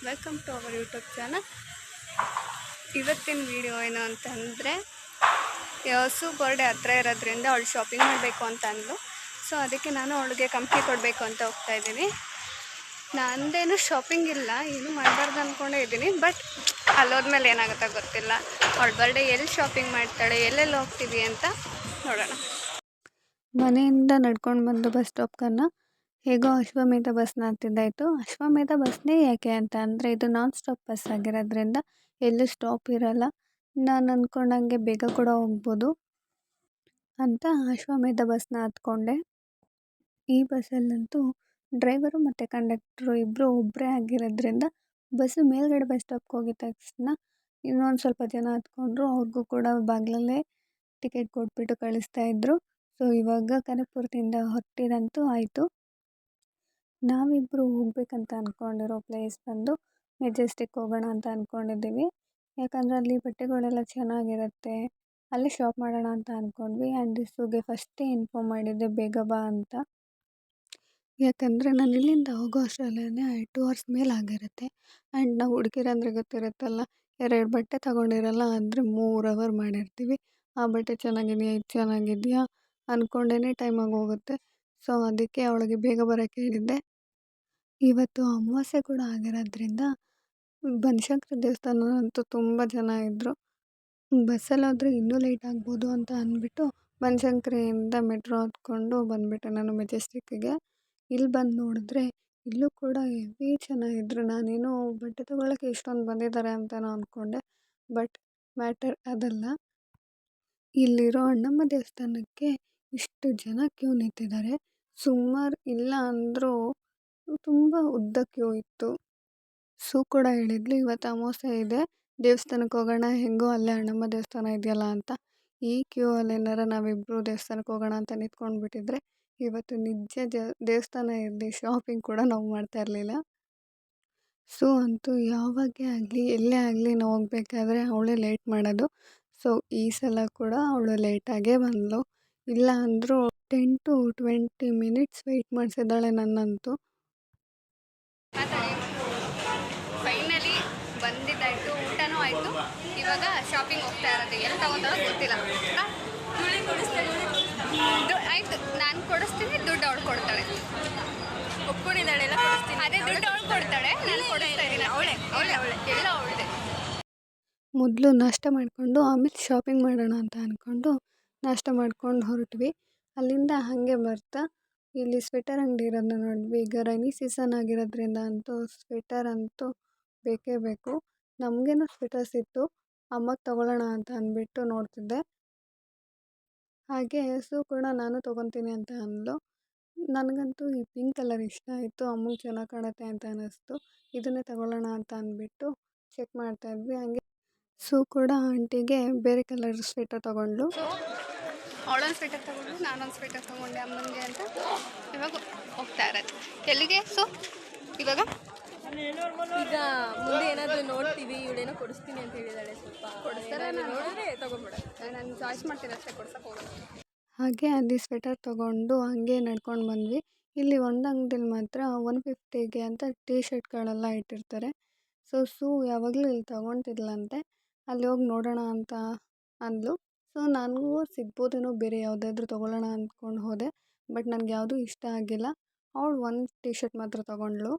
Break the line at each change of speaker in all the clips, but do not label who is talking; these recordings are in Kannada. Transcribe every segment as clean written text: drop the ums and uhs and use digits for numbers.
Welcome to our YouTube channel. ಇವತ್ತಿನ ವಿಡಿಯೋ ಏನು ಅಂತಂದರೆ, ಸು ಬರ್ಡೇ ಹತ್ರ ಇರೋದ್ರಿಂದ ಅವಳು ಶಾಪಿಂಗ್ ಮಾಡಬೇಕು ಅಂತ ಅಂದ್ಲು. ಸೊ ಅದಕ್ಕೆ ನಾನು ಅವಳಿಗೆ ಕಂಪ್ನಿ ಕೊಡಬೇಕು ಅಂತ ಹೋಗ್ತಾ ಇದ್ದೀನಿ. ನಂದೇನು ಶಾಪಿಂಗ್ ಇಲ್ಲ, ಏನು ಮಾಡಬಾರ್ದು ಅಂದ್ಕೊಂಡೇ ಇದ್ದೀನಿ. ಬಟ್ ಅಲ್ಲೋದ್ಮೇಲೆ ಏನಾಗುತ್ತೋ ಗೊತ್ತಿಲ್ಲ. ಅವಳ ಬರ್ಡೇ ಎಲ್ಲಿ ಶಾಪಿಂಗ್ ಮಾಡ್ತಾಳೆ, ಎಲ್ಲೆಲ್ಲಿ ಹೋಗ್ತೀವಿ ಅಂತ ನೋಡೋಣ. ಮನೆಯಿಂದ ನಡ್ಕೊಂಡು ಬಂದು ಬಸ್ ಸ್ಟಾಪ್ಕನ್ನು ಹೇಗೋ ಅಶ್ವಮೇಧ ಬಸ್ನ ಹತ್ತಿದ್ದಾಯಿತು. ಅಶ್ವಮೇಧ ಬಸ್ನೇ ಯಾಕೆ ಅಂತ ಅಂದರೆ, ಇದು ನಾನ್ ಸ್ಟಾಪ್ ಬಸ್ ಆಗಿರೋದ್ರಿಂದ ಎಲ್ಲೂ ಸ್ಟಾಪ್ ಇರೋಲ್ಲ. ನಾನು ಅಂದ್ಕೊಂಡಂಗೆ ಬೇಗ ಕೂಡ ಹೋಗ್ಬೋದು ಅಂತ ಅಶ್ವಮೇಧ ಬಸ್ನ ಹತ್ಕೊಂಡೆ. ಈ ಬಸ್ಸಲ್ಲಂತೂ ಡ್ರೈವರು ಮತ್ತು ಕಂಡಕ್ಟ್ರು ಇಬ್ಬರು ಒಬ್ಬರೇ ಆಗಿರೋದ್ರಿಂದ ಬಸ್ಸು ಮೇಲ್ಗಡೆ ಬಸ್ ಸ್ಟಾಪ್ಗೆ ಹೋಗಿದ ತಕ್ಷಣ ಇನ್ನೊಂದು ಸ್ವಲ್ಪ ಜನ ಹತ್ಕೊಂಡ್ರು. ಅವ್ರಿಗೂ ಕೂಡ ಬಾಗಿಲಲ್ಲೇ ಟಿಕೆಟ್ ಕೊಟ್ಬಿಟ್ಟು ಕಳಿಸ್ತಾಯಿದ್ರು. ಸೊ ಇವಾಗ ಕನಕಪುರದಿಂದ ಹೊರಟಿದಂತೂ ಆಯಿತು. ನಾವಿಬ್ಬರು ಹೋಗ್ಬೇಕಂತ ಅಂದ್ಕೊಂಡಿರೋ ಪ್ಲೇಸ್ ಬಂದು ಮೆಜೆಸ್ಟಿಕ್ ಹೋಗೋಣ ಅಂತ ಅಂದ್ಕೊಂಡಿದ್ದೀವಿ. ಯಾಕಂದರೆ ಅಲ್ಲಿ ಬಟ್ಟೆಗಳೆಲ್ಲ ಚೆನ್ನಾಗಿರುತ್ತೆ, ಅಲ್ಲಿ ಶಾಪ್ ಮಾಡೋಣ ಅಂತ ಅಂದ್ಕೊಂಡ್ವಿ. ಆ್ಯಂಡ್ ಸುಗೆ ಫಸ್ಟೇ ಇನ್ಫಾರ್ಮ್ ಮಾಡಿದ್ದೆ ಬೇಗ ಬಾ ಅಂತ. ಯಾಕಂದರೆ ನಾನು ಇಲ್ಲಿಂದ ಹೋಗೋ ಅಷ್ಟರಲ್ಲೇ 2 ಅವರ್ಸ್ ಮೇಲೆ ಆಗಿರುತ್ತೆ. ಆ್ಯಂಡ್ ನಾವು ಹುಡುಗಿರಂದ್ರೆ ಗೊತ್ತಿರುತ್ತಲ್ಲ, 2 ಬಟ್ಟೆ ತೊಗೊಂಡಿರಲ್ಲ ಅಂದರೆ 3 ಅವರ್ ಮಾಡಿರ್ತೀವಿ. ಆ ಬಟ್ಟೆ ಚೆನ್ನಾಗಿದೆಯಾ, ಇದು ಚೆನ್ನಾಗಿದೆಯಾ ಅಂದ್ಕೊಂಡೇ ಟೈಮಾಗಿ ಹೋಗುತ್ತೆ. ಸೊ ಅದಕ್ಕೆ ಅವಳಿಗೆ ಬೇಗ ಬರೋಕ್ಕೆ ಹೇಳಿದ್ದೆ. ಇವತ್ತು ಅಮಾವಾಸ್ಯೆ ಕೂಡ ಆಗಿರೋದ್ರಿಂದ ಬನಶಂಕರಿ ದೇವಸ್ಥಾನ ಅಂತೂ ತುಂಬ ಜನ ಇದ್ದರು. ಬಸ್ಸಲ್ಲಾದರೆ ಇನ್ನೂ ಲೇಟ್ ಆಗ್ಬೋದು ಅಂತ ಅಂದ್ಬಿಟ್ಟು ಬನಶಂಕರಿಯಿಂದ ಮೆಟ್ರೋ ಹತ್ಕೊಂಡು ಬಂದುಬಿಟ್ಟೆ ನಾನು ಮೆಜೆಸ್ಟಿಕ್ಕಿಗೆ. ಇಲ್ಲಿ ಬಂದು ನೋಡಿದ್ರೆ ಇಲ್ಲೂ ಕೂಡ ಹೆವಿ ಚೆನ್ನಾಗಿದ್ರು. ನಾನೇನೋ ಬಟ್ಟೆ ತೊಗೊಳಕ್ಕೆ ಇಷ್ಟೊಂದು ಬಂದಿದ್ದಾರೆ ಅಂತಲೂ ಅಂದ್ಕೊಂಡೆ. ಬಟ್ ಮ್ಯಾಟರ್ ಅದಲ್ಲ. ಇಲ್ಲಿರೋ ಅಣ್ಣಮ್ಮ ದೇವಸ್ಥಾನಕ್ಕೆ ಇಷ್ಟು ಜನ ಕ್ಯೂ ನಿಂತಿದ್ದಾರೆ. ಸುಮಾರು ಇಲ್ಲ ಅಂದರೂ ತುಂಬ ಉದ್ದ ಕ್ಯೂ ಇತ್ತು. ಸು ಕೂಡ ಹೇಳಿದ್ಲು, ಇವತ್ತು ಅಮಾವಾಸ್ಯೆ ಇದೆ, ದೇವಸ್ಥಾನಕ್ಕೆ ಹೋಗೋಣ, ಹೆಂಗೋ ಅಲ್ಲೇ ಅಣ್ಣಮ್ಮ ದೇವಸ್ಥಾನ ಇದೆಯಲ್ಲ ಅಂತ. ಈ ಕ್ಯೂ ಅಲ್ಲೇನಾರ ನಾವಿಬ್ಬರು ದೇವಸ್ಥಾನಕ್ಕೆ ಹೋಗೋಣ ಅಂತ ನಿಂತ್ಕೊಂಡ್ಬಿಟ್ಟಿದ್ರೆ ಇವತ್ತು ನಿಜ ದೇವಸ್ಥಾನ ಇರಲಿ, ಶಾಪಿಂಗ್ ಕೂಡ ನಾವು ಮಾಡ್ತಾ ಇರಲಿಲ್ಲ. ಸೊ ಅಂತೂ ಯಾವಾಗೇ ಆಗಲಿ ಎಲ್ಲೇ ಆಗಲಿ ನಾವು ಹೋಗ್ಬೇಕಾದ್ರೆ ಅವಳೇ ಲೇಟ್ ಮಾಡೋದು. ಸೊ ಈ ಸಲ ಕೂಡ ಅವಳು ಲೇಟಾಗೇ ಬಂದಳು. ಇಲ್ಲ ಅಂದರೂ 10 to 20 ಮಿನಿಟ್ಸ್ ವೆಯ್ಟ್ ಮಾಡಿಸಿದ್ದಾಳೆ ನನ್ನಂತೂ. ಫೈನಲಿ ಬಂದಿದ್ದಾಯಿತು, ಊಟನೂ ಆಯಿತು. ಇವಾಗ ಶಾಪಿಂಗ್ ಹೋಗ್ತಾ ಇರೋದು. ಎಲ್ಲಿ ತಗೋತಾರೋ ಗೊತ್ತಿಲ್ಲ. ಆಯಿತು, ನಾನು ಕೊಡಿಸ್ತೀನಿ, ದುಡ್ಡು ಅವಳು ಕೊಡ್ತಾಳೆ. ಒಪ್ಕೊಂಡಿದ್ದಾಳೆ, ಎಲ್ಲ ಕೊಡಿಸ್ತೀನಿ. ಅದೇ ದುಡ್ಡು ಅವಳು ಕೊಡ್ತಾಳೆ, ನಾನು ಕೊಡಿಸ್ತಾ ಇದ್ದೀನಿ. ಅವಳೆ ಎಲ್ಲ ಅವಳದೆ. ಮೊದಲು ನಾಷ್ಟ ಮಾಡಿಕೊಂಡು ಆಮೇಲೆ ಶಾಪಿಂಗ್ ಮಾಡೋಣ ಅಂತ ಅಂದ್ಕೊಂಡು ನಾಷ್ಟ ಮಾಡ್ಕೊಂಡು ಹೊರಟ್ವಿ. ಅಲ್ಲಿಂದ ಹಾಗೆ ಬರ್ತಾ ಇಲ್ಲಿ ಸ್ವೆಟರ್ ಅಂಗಡಿ ಇರೋದನ್ನ ನೋಡಿದ್ವಿ. ಈಗ ರೈನಿ ಸೀಸನ್ ಆಗಿರೋದ್ರಿಂದ ಅಂತೂ ಸ್ವೆಟರ್ ಅಂತೂ ಬೇಕೇ ಬೇಕು. ನಮಗೇನೋ ಸ್ವೆಟರ್ಸ್ ಇತ್ತು, ಅಮ್ಮಗೆ ತೊಗೊಳ್ಳೋಣ ಅಂತ ಅಂದ್ಬಿಟ್ಟು ನೋಡ್ತಿದ್ದೆ. ಹಾಗೆ ಸು ಕೂಡ ನಾನು ತೊಗೊತೀನಿ ಅಂತ ಅಂದ್ಲು. ನನಗಂತೂ ಈ ಪಿಂಕ್ ಕಲರ್ ಇಷ್ಟ ಆಯಿತು, ಅಮ್ಮಗೆ ಚೆನ್ನಾಗಿ ಕಾಣುತ್ತೆ ಅಂತ ಅನ್ನಿಸ್ತು. ಇದನ್ನೇ ತೊಗೊಳ್ಳೋಣ ಅಂತ ಅಂದ್ಬಿಟ್ಟು ಚೆಕ್ ಮಾಡ್ತಾಯಿದ್ವಿ. ಹಾಗೆ ಸು ಕೂಡ ಆಂಟಿಗೆ ಬೇರೆ ಕಲರ್ ಸ್ವೆಟರ್ ತೊಗೊಂಡ್ಲು. ಅವಳೊಂದು ಸ್ವೆಟರ್ ತೊಗೊಂಡು ನಾನೊಂದು ಸ್ವೆಟರ್ ತೊಗೊಂಡೆ ಅಮ್ಮನಿಗೆ ಅಂತ ಇವಾಗ ಹೋಗ್ತಾ ಇರೋದು. ಎಲ್ಲಿಗೆ? ಸೊ ಇವಾಗ
ಈಗ ಮುಂದೆ ಏನಾದರೂ ನೋಡ್ತೀವಿ. ಇವಳೇನೋ ಕೊಡಿಸ್ತೀನಿ ಅಂತ ಹೇಳಿದಾಳೆ. ಸ್ವಲ್ಪ ಕೊಡಿಸ್ತಾರೆ, ನೋಡಿದ್ರೆ ತೊಗೊಂಡ್ಬಿಡ.
ನಾನು ಚಾಯ್ಸ್ ಮಾಡ್ತೀನಿ ಅಷ್ಟೇ, ಕೊಡ್ಸಕ್ಕೆ ಹೋಗೋದು.
ಹಾಗೆ ಅಲ್ಲಿ ಸ್ವೆಟರ್ ತೊಗೊಂಡು ಹಾಗೆ ನಡ್ಕೊಂಡು ಬಂದ್ವಿ. ಇಲ್ಲಿ ಒಂದು ಅಂಗಡಿಲಿ ಮಾತ್ರ 150ಗೆ ಅಂತ ಟೀ ಶರ್ಟ್ಗಳೆಲ್ಲ ಇಟ್ಟಿರ್ತಾರೆ. ಸೊ ಸು ಯಾವಾಗಲೂ ಇಲ್ಲಿ ತೊಗೊತಿದ್ಲಂತೆ. ಅಲ್ಲಿ ಹೋಗಿ ನೋಡೋಣ ಅಂತ ಅಂದ್ಲು. ಸೊ ನನಗೂ ಸಿಗ್ಬೋದೇನೋ ಬೇರೆ ಯಾವುದಾದ್ರೂ ತೊಗೊಳ್ಳೋಣ ಅಂದ್ಕೊಂಡು ಹೋದೆ. ಬಟ್ ನನಗೆ ಯಾವುದೂ ಇಷ್ಟ ಆಗಿಲ್ಲ. ಅವಳು ಒಂದು ಟೀ ಶರ್ಟ್ ಮಾತ್ರ ತೊಗೊಂಡ್ಳು.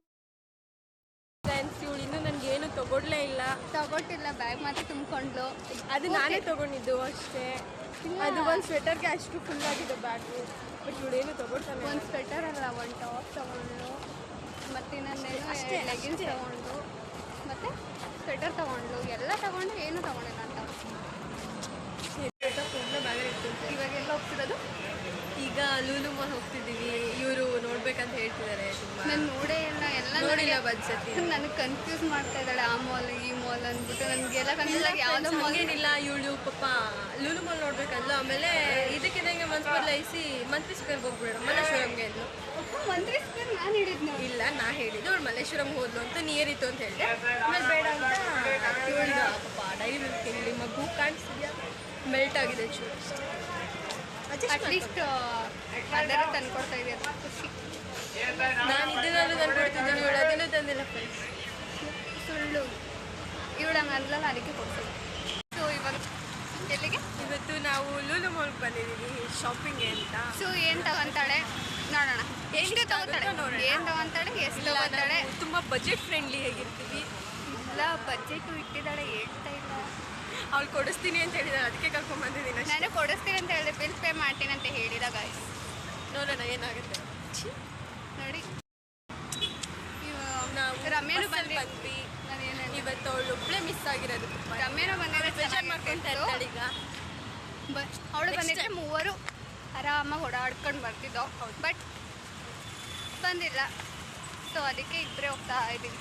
ಫ್ರೆಂಡ್ಸ್, ಇವಳು ಇನ್ನೂ ನನಗೇನು ತೊಗೊಳ್ಳೇ ಇಲ್ಲ.
ತಗೊಟ್ಟಿಲ್ಲ, ಬ್ಯಾಗ್ ಮಾತ್ರ ತುಂಬಿಕೊಂಡ್ಲು.
ಅದು ನಾನೇ ತೊಗೊಂಡಿದ್ದು ಅಷ್ಟೇ. ಅದು ಒಂದು ಸ್ವೆಟರ್ಗೆ ಅಷ್ಟು ಫುಲ್ ಆಗಿದೆ ಬ್ಯಾಗು. ಬಟ್ ಇವಳೇನು ತೊಗೊಳ್ತಾನೆ.
ಒಂದು ಸ್ವೆಟರ್ ಅಲ್ಲ, ಒಂದು ಟಾಪ್ ತೊಗೊಂಡ್ಳು, ಮತ್ತು ಇನ್ನೊಂದೇನು ಅಷ್ಟೇ ಲೆಗಿನ್ಸ್ ತೊಗೊಂಡು, ಮತ್ತು ಸ್ವೆಟರ್ ತೊಗೊಂಡ್ಳು. ಎಲ್ಲ ತೊಗೊಂಡು ಏನು ತೊಗೊಂಡಿಲ್ಲ ಅಂತ.
ಬ್ಯಾಗಲ್ಲಿ ಇತ್ತು.
ಇವಾಗೆಲ್ಲ ಹೋಗ್ತಿರೋದು?
ಈಗ ಲೂಲು ಮಾಲ್ ಹೋಗ್ತಿದ್ದೀವಿ. ಇವರು ನೋಡ್ಬೇಕಂತ ಹೇಳ್ತಿದ್ದಾರೆ. ತುಂಬ
ನಾನು ನೋಡೇ ಇಲ್ಲ, ಎಲ್ಲ
ನೋಡಿಲ್ಲ ಬನ್ಸತಿ.
ನನಗೆ ಕನ್ಫ್ಯೂಸ್ ಮಾಡ್ತಾ ಇದ್ದಾಳೆ. ಆ ಮಾಲ್ ಈ ಮಾಲ್ ಅಂದ್ಬಿಟ್ಟು ನನಗೆಲ್ಲ ಕನ್ಫ್ಯೂಸ್ ಆಗಿ ಯಾವುದೋ ಮಾಲ್
ಏನಿಲ್ಲ. ಇವಳು ಪಾಪ ಲೂಲು ಮಾಲ್ ನೋಡ್ಬೇಕಂದ್ಲು. ಆಮೇಲೆ ಇದಕ್ಕಿದಂಗೆ ಮನ್ಸು ಬದಲಾಯಿಸಿ ಮಂತ್ರಿ ಸ್ಕ್ವೇರ್ಗೆ ಹೋಗ್ಬಿಡೋಣ, ಮಲ್ಲೇಶ್ವರಂಗೆ ಅಂದ್ಲು.
ಮಂತ್ರಿ ಸ್ಕ್ವೇರ್ ನಾನು ಹೇಳಿದ್ನು.
ಇಲ್ಲ, ನಾ ಹೇಳಿದ್ದು ಅವಳು ಮಲ್ಲೇಶ್ವರಂಗೆ ಹೋದ್ಲು ಅಂತ, ನಿಯರ್ ಇತ್ತು ಅಂತ ಹೇಳಿದೆ. ಆಮೇಲೆ ಬೇಡ ಅಂತ ಇವಳಿಗೆ ಪಾಪ ಡೈರಿ ಮಿಲ್ಕ್ ಇಲ್ಲಿ ಮಗು ಕಾಣಿಸ್ತಿದ್ಯಾ, ಮೆಲ್ಟ್ ಆಗಿದೆ ಚೂರು.
ಅಟ್ಲೀಸ್ಟ್ ಅದರ ತಂದ್ಕೊಡ್ತಾ ಇದೆಯಲ್ಲ ಖುಷಿ.
ನಾನು ಇದನ್ನಾದ್ರೂ ತಂದ್ಕೊಡ್ತಿದ್ದೀನಿ, ಇವಳು ಅದನ್ನೂ ತಂದಿಲ್ಲ ಫ್ರೆಂಡ್ಸ್.
ಸುಳ್ಳು ಇವಳಂಗೆ ಅಂದ್ಲಲ್ಲ ಅದಕ್ಕೆ ಕೊಡ್ಸೋದು. ಸೊ ಇವಾಗ ಎಲ್ಲಿಗೆ
ಇವತ್ತು ನಾವು ಲೂಲು ಮಾಲ್ಗೆ ಬಂದಿದ್ದೀವಿ ಶಾಪಿಂಗ್ಗೆ ಅಂತ.
ಸೊ ಏನು ತಗೊಂತಾಳೆ ನೋಡೋಣ. ಎಷ್ಟು ತಗೋತಾಳೆ
ನೋಡೋಣ.
ಏನು ತಗೊಂತಾಳೆ ಎಷ್ಟು ತಗೋತಾಳೆ.
ತುಂಬ ಬಜೆಟ್ ಫ್ರೆಂಡ್ಲಿ ಆಗಿರ್ತೀವಿ.
ಇಲ್ಲ ಬಜೆಟು ಇಟ್ಟಿದ್ದಾಳೆ ಹೇಳ್ತಾ ಇಲ್ಲ.
ಅವ್ಳು ಕೊಡಿಸ್ತೀನಿ ಅಂತ ಹೇಳಿದಾಳೆ, ಅದಕ್ಕೆ ಕರ್ಕೊಂಡ್ ಬಂದಿದ್ದೀನಿ ಅಷ್ಟೇ.
ನಾನು ಕೊಡಿಸ್ತೀನಿ ಅಂತ ಹೇಳಿದೆ, ಬಿಲ್ ಪೇ ಮಾಡ್ತೀನಿ ಅಂತ ಹೇಳಿದ ಗಾಯ್ಸ್.
ನೋಡೋಣ ಏನಾಗುತ್ತೆ.
ನೋಡಿ
ನಾವು
ರಮ್ಯನು
ಬಂದ್ವಿ.
ನಾನು ಏನು
ಇವತ್ತು ಅವಳು ಒಬ್ಬಳೇ ಮಿಸ್ ಆಗಿರೋದು.
ರಮ್ಯನು ಬಂದಿದ್ರೆ
ಬೇಜಾರು ಮಾಡ್ಕೊಂತ ಇರ್ತಾಳೆ ಈಗ.
ಅವಳು ಬಂದಿದ್ರೆ ಮೂವರು ಆರಾಮಾಗಿ ಓಡಾಡ್ಕೊಂಡು ಬರ್ತಿದ್ದೋ. ಬಟ್ ಬಂದಿಲ್ಲ. ಸೊ ಅದಕ್ಕೆ ಇಬ್ಬರೇ ಹೋಗ್ತಾ ಇದ್ದೀವಿ.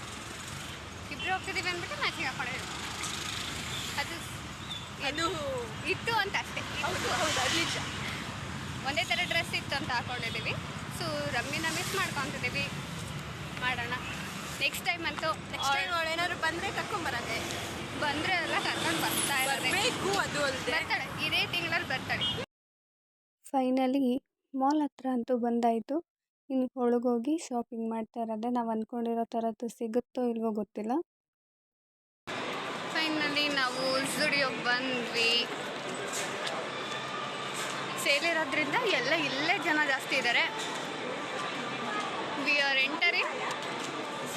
ಇಬ್ಬರೇ ಹೋಗ್ತಿದ್ದೀವಿ ಅಂದ್ಬಿಟ್ಟು ಮ್ಯಾಚಿಂಗ್ ಹಾಕೊಂಡಿದ್ದೀವಿ. ಅದು
ಅದು
ಇತ್ತು ಅಂತ ಅಷ್ಟೇ.
ಹೌದು ಹೌದು ಅದು ನಿಜ.
ಒಂದೇ ಥರ ಡ್ರೆಸ್ ಇತ್ತು ಅಂತ ಹಾಕೊಂಡಿದ್ದೀವಿ. So ರಮ್ಮಿನ miss ಮಾಡ್ಕೊತಿದ್ದೀವಿ. ಮಾಡೋಣ ನೆಕ್ಸ್ಟ್ ಟೈಮ್ ಅಂತೂ.
ನೆಕ್ಸ್ಟ್ ಟೈಮ್ ಅವಳು ಏನಾದ್ರು ಬಂದರೆ ಕರ್ಕೊಂಬರತ್ತೆ.
ಬಂದರೆ ಎಲ್ಲ ಕರ್ಕೊಂಡು ಬರ್ತಾ ಇರೋದೇ.
ಬೇಕು ಅದು ಅಲ್ಲದೆ
ಬರ್ತಾಳೆ, ಇದೇ ತಿಂಗಳಲ್ಲಿ ಬರ್ತಾಳೆ.
ಫೈನಲಿ ಮಾಲ್ ಹತ್ರ ಅಂತೂ ಬಂದಾಯಿತು. ಇನ್ನು ಒಳಗೋಗಿ ಶಾಪಿಂಗ್ ಮಾಡ್ತಾ ಇರೋದೆ. ನಾವು ಅಂದ್ಕೊಂಡಿರೋ ಥರದ್ದು ಸಿಗುತ್ತೋ ಇಲ್ವೋ ಗೊತ್ತಿಲ್ಲ.
ಫೈನಲಿ ನಾವು ಜುಡಿಯೋಗೆ ಬಂದ್ವಿ. ಸೇಲ್ ಇರೋದ್ರಿಂದ ಎಲ್ಲ ಇಲ್ಲೇ ಜನ ಜಾಸ್ತಿ ಇದ್ದಾರೆ. We are entering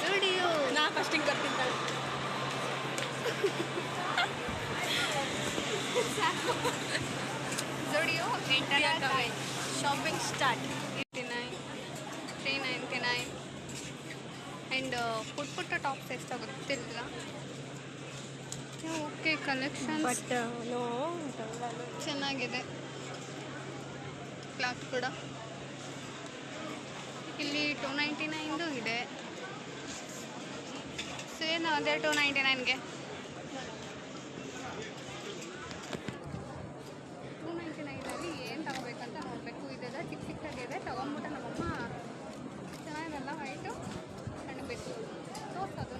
Zudio.
ನಾ ಫಸ್ಟಿಂಗ್ ಬರ್ತೀನಿ.
Zudio enter
shopping start.
399 and ಪುಟ್ಟ ಟಾಪ್ಸ್ ಎಷ್ಟೋ ಗೊತ್ತಿಲ್ಲ. ಓಕೆ ಕಲೆಕ್ಷನ್
ಬಟ್ ನೋ
ಚೆನ್ನಾಗಿದೆ. ಕ್ಲಾತ್ ಕೂಡ ಇಲ್ಲಿ 299 ಇದೆ. ಸೇಮ್ ಅದೇ 299ಗೆ 299ಅಲ್ಲಿ ಏನು ತಗೋಬೇಕಂತ ನೋಡಬೇಕು. ಇದೆಲ್ಲ ಚಿಕ್ಕ ಚಿಕ್ಕದಾಗಿದೆ. ತೊಗೊಂಬಿಟ್ಟು ನಮ್ಮಮ್ಮ ಚೆನ್ನಾಗಿರಲ್ಲ ವೈಟು ಕಾಣಬೇಕು ತೋರ್ಸೋದು.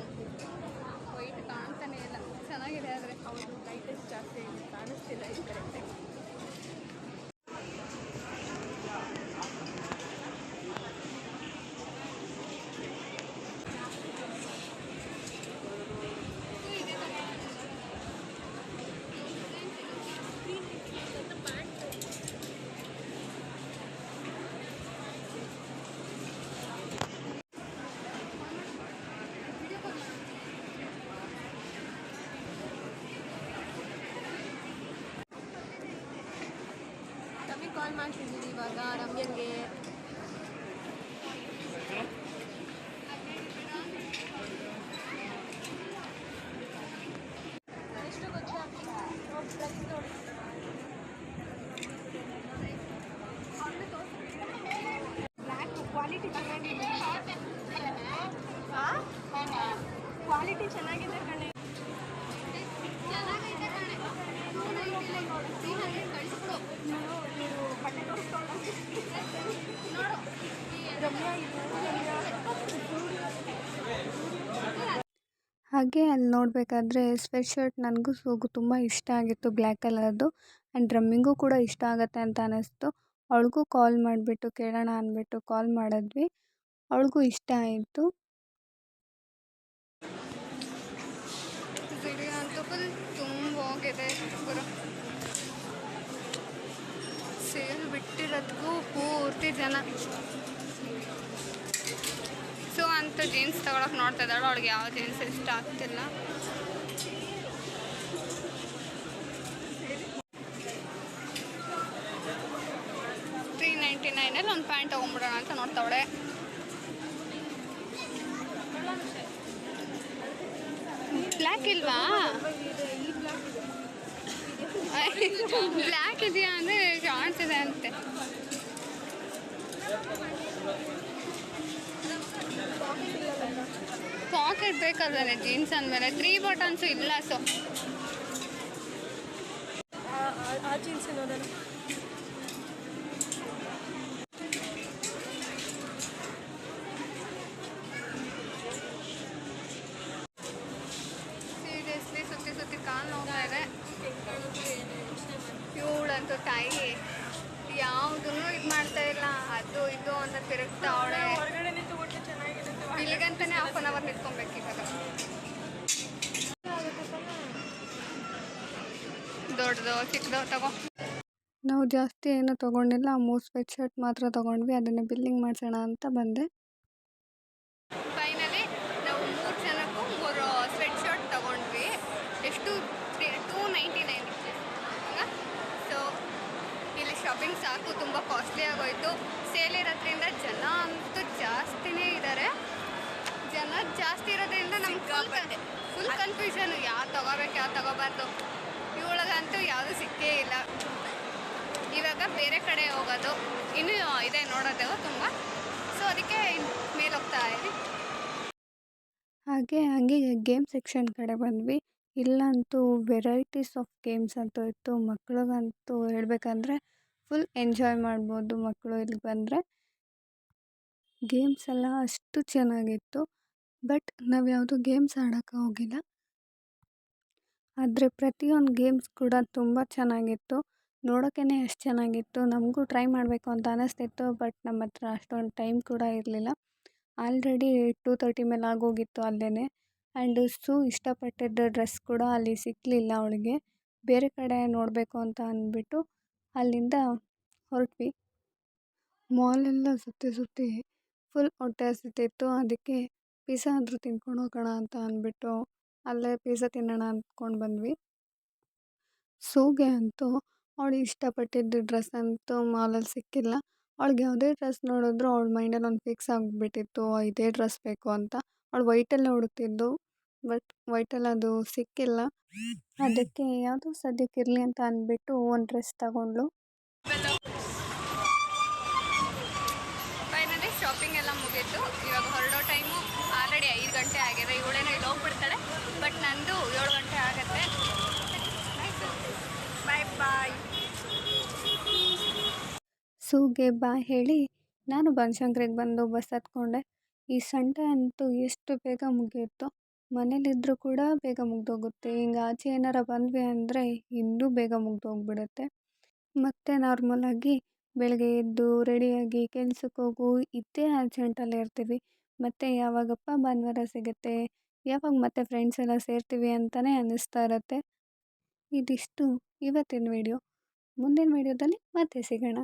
ವೈಟ್ ಕಾಣ್ತಾನೆ ಇಲ್ಲ. ಚೆನ್ನಾಗಿದೆ ಆದರೆ
ಹೌದು ಲೈಟೆಸ್ಟ್ ಜಾಸ್ತಿ ಕಾಣಿಸ್ತಿಲ್ಲ ಈ ಕರೆಕ್ಟಾಗಿ. ಕಾಲ್ ಮಾಡ್ತಿದ್ದೀವಿ ಇವಾಗ ರಮ್ಯಂಗೆ. ಎಷ್ಟು ಗೊತ್ತಾ ನೋಡಿ ಬ್ಲ್ಯಾಕ್ ಕ್ವಾಲಿಟಿ ಕ್ವಾಲಿಟಿ ಚೆನ್ನಾಗಿದೆ ಕಣೆ.
ಚೆನ್ನಾಗೈತೆ ಕಣೆ. ಕಳಿಸ್ಕೊಡು
ಬಟ್ಟೆ ತೋರಿಸ್ಕೊಂಡು
ನೋಡು.
ಹಾಗೆ ಅಲ್ಲಿ ನೋಡಬೇಕಾದ್ರೆ ಸ್ವೆಟ್ ಶರ್ಟ್ ನನಗೂ ತುಂಬ ಇಷ್ಟ ಆಗಿತ್ತು, ಬ್ಲ್ಯಾಕ್ ಕಲರ್ದು. ಆ್ಯಂಡ್ ರಮ್ಮಿಂಗೂ ಕೂಡ ಇಷ್ಟ ಆಗುತ್ತೆ ಅಂತ ಅನ್ನಿಸ್ತು. ಅವಳಿಗೂ ಕಾಲ್ ಮಾಡಿಬಿಟ್ಟು ಕೇಳೋಣ ಅಂದ್ಬಿಟ್ಟು ಕಾಲ್ ಮಾಡಿದ್ವಿ. ಅವಳಿಗೂ ಇಷ್ಟ ಆಯಿತು.
ವಿಡಿಯೋ ಅಂತೂ ಫುಲ್ ತುಂಬ ಹೋಗಿದೆ. ಸೇಲ್ ಬಿಟ್ಟಿರೋದಕ್ಕೂ ಪೂರ್ತಿ ಜನ. ಸೊ ಅಂತ ಜೀನ್ಸ್ ತಗೊಳಕ್ಕೆ ನೋಡ್ತಾ ಇದ್ದಾಳೆ. ಅವಳಿಗೆ ಯಾವ ಜೀನ್ಸ್ ಇಷ್ಟ ಆಗ್ತಿಲ್ಲ. $399 ಒಂದು ಪ್ಯಾಂಟ್ ತೊಗೊಂಬಿಡೋಣ ಅಂತ ನೋಡ್ತಾವಳೆ. ಬ್ಲ್ಯಾಕ್ ಇಲ್ವಾ? ಬ್ಲ್ಯಾಕ್ ಇದೆಯಾ ಅಂದರೆ ಶಾರ್ಟ್ಸ್ ಇದೆ ಅಂತೆ. ಪಾಕೆಟ್ ಬೇಕಲ್ವೇ ಜೀನ್ಸ್ ಅಂದಮೇಲೆ. 3 ಬಟನ್ಸು ಇಲ್ಲ. ಸೊ
ಆ ಜೀನ್ಸ್ ನೋಡೋಣ.
ಸೀರಿಯಸ್ಲಿ ಸುತ್ತಿ ಸುತ್ತಿ ಕಾಲು ನೋಡ್ತಾ ಇದೆ. ಇವಳಂತೂ ತಾಯಿ ಯಾವುದನ್ನು ಇದು ಮಾಡ್ತಾ ಇಲ್ಲ. ಅದು ಇದು ಅಂತ ತಿರುಗ್ತಾ ಅವಳೆ.
ಹೊರಗಡೆ ನಿಂತು ಚೆನ್ನಾಗಿರುತ್ತೆ.
ಇಲ್ಲಿಗಂತಾನೆ 1/2 ಅವರ್ ನಿಂತ್ಕೊಬೇಕು ಇವಾಗ. ದೊಡ್ಡದು ಚಿಕ್ಕದು ತಗೋ.
ನಾವು ಜಾಸ್ತಿ ಏನೂ ತೊಗೊಂಡಿಲ್ಲ, 3 ಸ್ವೆಟ್ ಶರ್ಟ್ ಮಾತ್ರ ತೊಗೊಂಡ್ವಿ. ಅದನ್ನು ಬಿಲ್ಲಿಂಗ್ ಮಾಡಿಸೋಣ ಅಂತ ಬಂದೆ.
ಫೈನಲಿ ನಾವು 3 ಜನಕ್ಕೂ 3 ಸ್ವೆಟ್ ಶರ್ಟ್ ತೊಗೊಂಡ್ವಿ. ಎಷ್ಟು 299 ಸೊ ಇಲ್ಲಿ ಶಾಪಿಂಗ್ ಸಾಕು, ತುಂಬ ಕಾಸ್ಟ್ಲಿ ಆಗೋಯ್ತು. ಸೇಲ್ ಇರೋದ್ರಿಂದ ಜನ ಅಂತೂ ಜಾಸ್ತಿನೇ ಇದ್ದಾರೆ. ಜನ ಜಾಸ್ತಿ ಇರೋದ್ರಿಂದ ನಮ್ಗೆ ಫುಲ್ ಕನ್ಫ್ಯೂಷನ್, ಯಾವ್ದು ತೊಗೋಬೇಕು ಯಾವ್ದು ತೊಗೋಬಾರ್ದು. ಇವಳಗಂತೂ ಯಾವುದು ಸಿಕ್ಕೇ ಇಲ್ಲ. ಇವಾಗ ಬೇರೆ ಕಡೆ ಹೋಗೋದು ಇನ್ನೂ ಇದೆ ನೋಡೋದು ತುಂಬ. ಸೊ ಅದಕ್ಕೆ ಮೇಲೆ ಹೋಗ್ತಾ ಇದ್ದೀವಿ.
ಹಂಗೆ ಗೇಮ್ ಸೆಕ್ಷನ್ ಕಡೆ ಬಂದ್ವಿ. ಇಲ್ಲಂತೂ ವೆರೈಟೀಸ್ ಆಫ್ ಗೇಮ್ಸ್ ಅಂತೂ ಇತ್ತು. ಮಕ್ಳಿಗಂತೂ ಹೇಳಬೇಕಂದ್ರೆ ಫುಲ್ ಎಂಜಾಯ್ ಮಾಡ್ಬೋದು ಮಕ್ಕಳು ಇಲ್ಲಿಗೆ ಬಂದರೆ. ಗೇಮ್ಸ್ ಎಲ್ಲ ಅಷ್ಟು ಚೆನ್ನಾಗಿತ್ತು. ಬಟ್ ನಾವು ಯಾವುದೂ ಗೇಮ್ಸ್ ಆಡೋಕ್ಕೆ ಹೋಗಿಲ್ಲ. ಆದರೆ ಪ್ರತಿಯೊಂದು ಗೇಮ್ಸ್ ಕೂಡ ತುಂಬ ಚೆನ್ನಾಗಿತ್ತು. ನೋಡೋಕ್ಕೇ ಅಷ್ಟು ಚೆನ್ನಾಗಿತ್ತು. ನಮಗೂ ಟ್ರೈ ಮಾಡಬೇಕು ಅಂತ ಅನ್ನಿಸ್ತಿತ್ತು. ಬಟ್ ನಮ್ಮ ಹತ್ರ ಅಷ್ಟೊಂದು ಟೈಮ್ ಕೂಡ ಇರಲಿಲ್ಲ. ಆಲ್ರೆಡಿ 2:30 ಮೇಲೆ ಆಗೋಗಿತ್ತು ಅಲ್ಲೇ. ಆ್ಯಂಡ್ ಇಷ್ಟಪಟ್ಟಿದ್ದ ಡ್ರೆಸ್ ಕೂಡ ಅಲ್ಲಿ ಸಿಕ್ಕಲಿಲ್ಲ ಅವಳಿಗೆ. ಬೇರೆ ಕಡೆ ನೋಡಬೇಕು ಅಂತ ಅಂದ್ಬಿಟ್ಟು ಅಲ್ಲಿಂದ ಹೊರಟ್ವಿ. ಮಾಲೆಲ್ಲ ಸುತ್ತಿ ಫುಲ್ ಹೊಟ್ಟೆ ಹಸಿತಿತ್ತು. ಅದಕ್ಕೆ ಪಿಜ್ಜಾ ಆದರೂ ತಿನ್ಕೊಂಡು ಹೋಗೋಣ ಅಂತ ಅಂದ್ಬಿಟ್ಟು ಅಲ್ಲೇ ಪಿಜ್ಜಾ ತಿನ್ನೋಣ ಅಂದ್ಕೊಂಡು ಬಂದ್ವಿ. ಸೂಗೆ ಅಂತೂ ಅವಳು ಇಷ್ಟಪಟ್ಟಿದ್ದ ಡ್ರೆಸ್ ಅಂತೂ ಮಾಲಲ್ಲಿ ಸಿಕ್ಕಿಲ್ಲ. ಅವಳಿಗೆ ಯಾವುದೇ ಡ್ರೆಸ್ ನೋಡಿದ್ರು ಅವಳ ಮೈಂಡಲ್ಲಿ ಒಂದು ಫಿಕ್ಸ್ ಆಗಿಬಿಟ್ಟಿತ್ತು, ಇದೇ ಡ್ರೆಸ್ ಬೇಕು ಅಂತ. ಅವಳು ವೈಟಲ್ಲೇ ಹುಡುಕ್ತಿದ್ದು, ಬಟ್ ವೈಟಲ್ಲಿ ಅದು ಸಿಕ್ಕಿಲ್ಲ. ಅದಕ್ಕೆ ಯಾವುದೋ ಸದ್ಯಕ್ಕೆ ಇರಲಿ ಅಂತ ಅಂದ್ಬಿಟ್ಟು ಒಂದು ಡ್ರೆಸ್ ತಗೊಂಡ್ಳು.
ಫೈನಲಿ ಶಾಪಿಂಗ್ ಎಲ್ಲ ಮುಗೀತು. ಇವಾಗ ಹೊರಡೋ ಟೈಮು ಆಲ್ರೆಡಿ 5 ಗಂಟೆ ಆಗಿದೆ. ಇವಳೇನೋ ಇಲ್ಲಿ ಹೋಗ್ಬಿಡ್ತಾಳೆ, ಬಟ್ ನಂದು 7 ಗಂಟೆ ಆಗುತ್ತೆ. ಬಾಯ್ ಬಾಯ್.
ಸೂಗೆ ಬಾಯ್ ಹೇಳಿ ನಾನು ಬನಶಂಕರಿಗೆ ಬಂದು ಬಸ್ ಹತ್ಕೊಂಡೆ. ಈ ಸಂಡೇ ಅಂತೂ ಎಷ್ಟು ಬೇಗ ಮುಗಿಯುತ್ತೋ, ಮನೇಲಿದ್ದರೂ ಕೂಡ ಬೇಗ ಮುಗ್ದೋಗುತ್ತೆ. ಹಿಂಗೆ ಆಚೆ ಏನಾರ ಬಂದ್ವಿ ಅಂದರೆ ಇನ್ನೂ ಬೇಗ ಮುಗ್ದೋಗ್ಬಿಡುತ್ತೆ. ಮತ್ತು ನಾರ್ಮಲಾಗಿ ಬೆಳಗ್ಗೆ ಎದ್ದು ರೆಡಿಯಾಗಿ ಕೆಲ್ಸಕ್ಕೆ ಹೋಗು ಇದ್ದೇ ಅರ್ಜೆಂಟಲ್ಲೇ ಇರ್ತೀವಿ. ಮತ್ತು ಯಾವಾಗಪ್ಪ ಭಾನುವಾರ ಸಿಗುತ್ತೆ, ಯಾವಾಗ ಮತ್ತೆ ಫ್ರೆಂಡ್ಸ್ ಎಲ್ಲ ಸೇರ್ತೀವಿ ಅಂತಲೇ ಅನ್ನಿಸ್ತಾ ಇರುತ್ತೆ. ಇದಿಷ್ಟು ಇವತ್ತಿನ ವಿಡಿಯೋ. ಮುಂದಿನ ವಿಡಿಯೋದಲ್ಲಿ ಮತ್ತೆ ಸಿಗೋಣ.